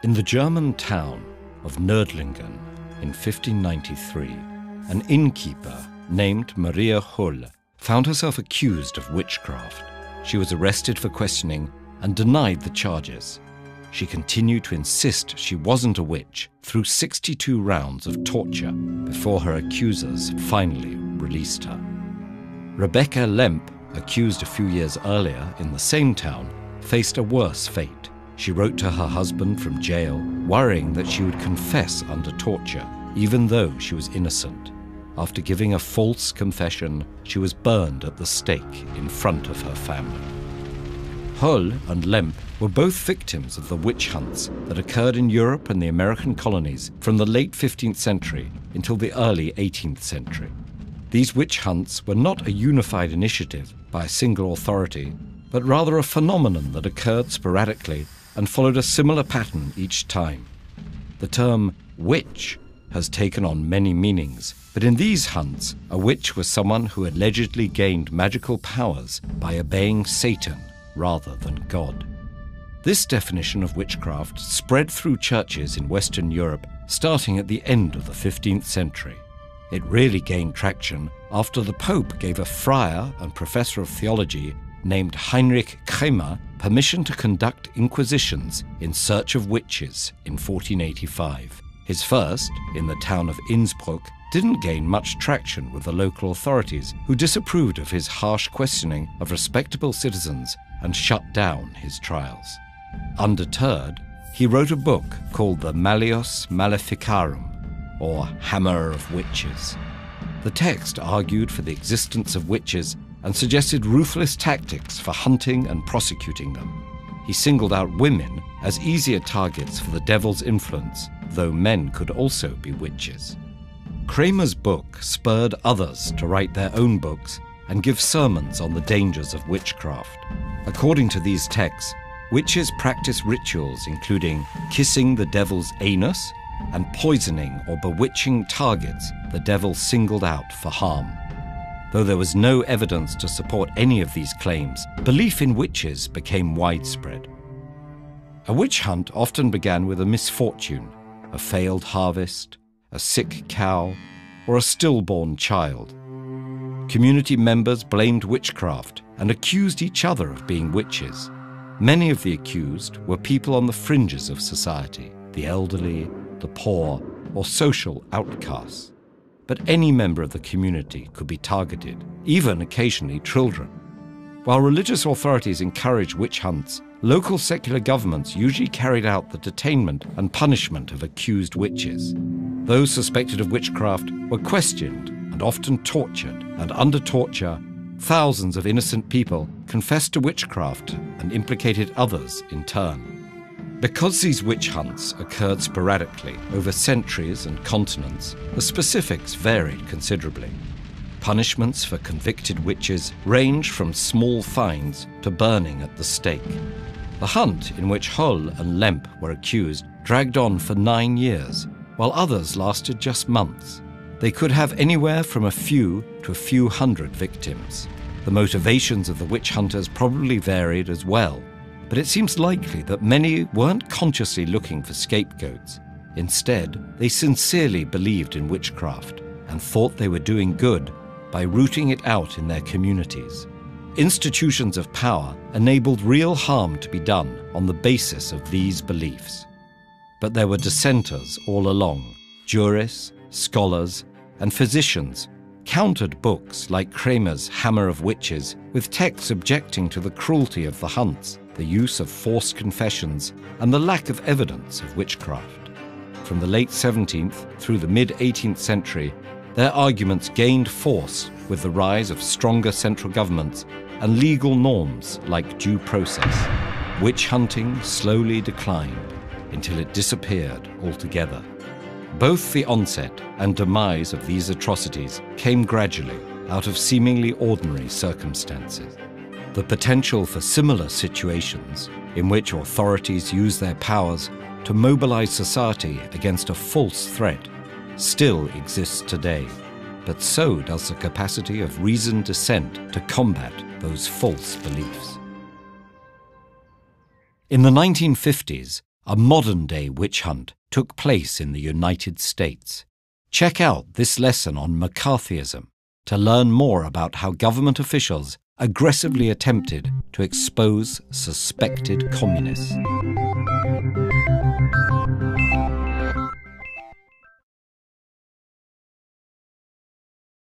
In the German town of Nördlingen in 1593, an innkeeper named Maria Hull found herself accused of witchcraft. She was arrested for questioning and denied the charges. She continued to insist she wasn't a witch through 62 rounds of torture before her accusers finally released her. Rebecca Lemp, accused a few years earlier in the same town, faced a worse fate. She wrote to her husband from jail, worrying that she would confess under torture, even though she was innocent. After giving a false confession, she was burned at the stake in front of her family. Hull and Lemp were both victims of the witch hunts that occurred in Europe and the American colonies from the late 15th century until the early 18th century. These witch hunts were not a unified initiative by a single authority, but rather a phenomenon that occurred sporadically and followed a similar pattern each time. The term witch has taken on many meanings, but in these hunts, a witch was someone who allegedly gained magical powers by obeying Satan rather than God. This definition of witchcraft spread through churches in Western Europe starting at the end of the 15th century. It really gained traction after the Pope gave a friar and professor of theology named Heinrich Kramer permission to conduct inquisitions in search of witches in 1485. His first, in the town of Innsbruck, didn't gain much traction with the local authorities, who disapproved of his harsh questioning of respectable citizens and shut down his trials. Undeterred, he wrote a book called the Malleus Maleficarum, or Hammer of Witches. The text argued for the existence of witches and suggested ruthless tactics for hunting and prosecuting them. He singled out women as easier targets for the devil's influence, though men could also be witches. Kramer's book spurred others to write their own books and give sermons on the dangers of witchcraft. According to these texts, witches practice rituals including kissing the devil's anus and poisoning or bewitching targets the devil singled out for harm. Though there was no evidence to support any of these claims, belief in witches became widespread. A witch hunt often began with a misfortune, a failed harvest, a sick cow, or a stillborn child. Community members blamed witchcraft and accused each other of being witches. Many of the accused were people on the fringes of society, the elderly, the poor, or social outcasts. But any member of the community could be targeted, even occasionally children. While religious authorities encouraged witch hunts, local secular governments usually carried out the detainment and punishment of accused witches. Those suspected of witchcraft were questioned and often tortured, and under torture, thousands of innocent people confessed to witchcraft and implicated others in turn. Because these witch hunts occurred sporadically over centuries and continents, the specifics varied considerably. Punishments for convicted witches ranged from small fines to burning at the stake. The hunt in which Hull and Lemp were accused dragged on for 9 years, while others lasted just months. They could have anywhere from a few to a few hundred victims. The motivations of the witch hunters probably varied as well, but it seems likely that many weren't consciously looking for scapegoats. Instead, they sincerely believed in witchcraft and thought they were doing good by rooting it out in their communities. Institutions of power enabled real harm to be done on the basis of these beliefs. But there were dissenters all along. Jurists, scholars, and physicians countered books like Kramer's Hammer of Witches with texts objecting to the cruelty of the hunts, the use of forced confessions, and the lack of evidence of witchcraft. From the late 17th through the mid-18th century, their arguments gained force with the rise of stronger central governments and legal norms like due process. Witch hunting slowly declined until it disappeared altogether. Both the onset and demise of these atrocities came gradually out of seemingly ordinary circumstances. The potential for similar situations in which authorities use their powers to mobilize society against a false threat still exists today, but so does the capacity of reasoned dissent to combat those false beliefs. In the 1950s, a modern-day witch hunt took place in the United States. Check out this lesson on McCarthyism to learn more about how government officials aggressively attempted to expose suspected communists.